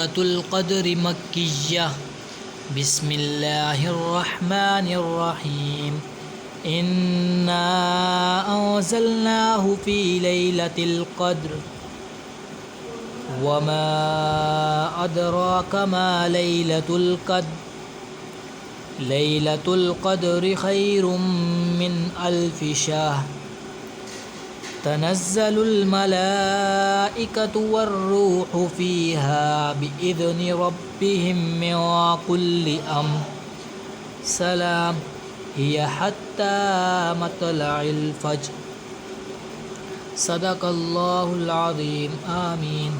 सूरतुल क़द्र मक्किय्या बिस्मिल्लाहिर्रहमानिर्रहीम इन्ना अंज़लनाहु फ़ी लैलतिल क़द्र वमा अदराका मा लैलतुल क़द्र लैलतुल क़द्रि खैरुम मिन अल्फ़ि शहर तनज़्ज़लुल मलाइकतु वर्रूहु फ़ीहा बिइज़्नि रब्बिहिम मिन कुल्लि अम्र सलाम हिय हत्ता मतलइल फ़ज्र सदक़ल्लाहुल अज़ीम आमीन।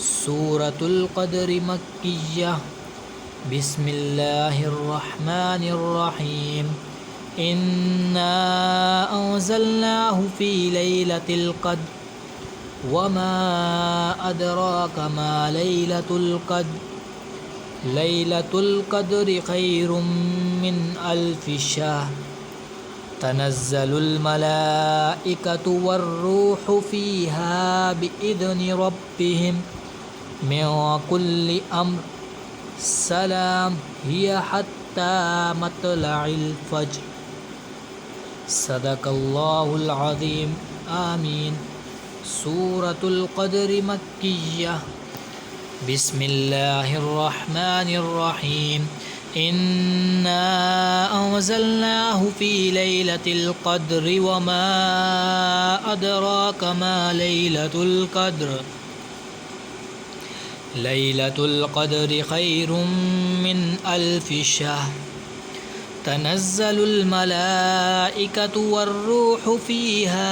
सूरतुल क़द्र मक्किय्या बिस्मिल्लाहिर्रहमानिर्रहीम इन्ना अंज़लनाहु फ़ी लैलतिल क़द्र वमा अदराका मा लैलतुल क़द्र लैलतुल क़द्रि खैरुम मिन अल्फ़ि शहर तनज़्ज़लुल मलाइकतु वर्रूहु फ़ीहा बिइज़्नि रब्बिहिम मिन कुल्लि अम्र सलाम हिय हत्ता मतलइल फ़ज्र सदक़ल्लाहुल अज़ीम आमीन। सूरतुल क़द्र मक्किय्या बिस्मिल्लाहिर्रहमानिर्रहीम इन्ना अंज़लनाहु फ़ी लैलतिल क़द्र वमा अदराका मा लैलतुल क़द्र लैलतुल क़द्रि खैरुम मिन अल्फ़ि शहर तनज़्ज़लुल मलाइकतु वर्रूहु फ़ीहा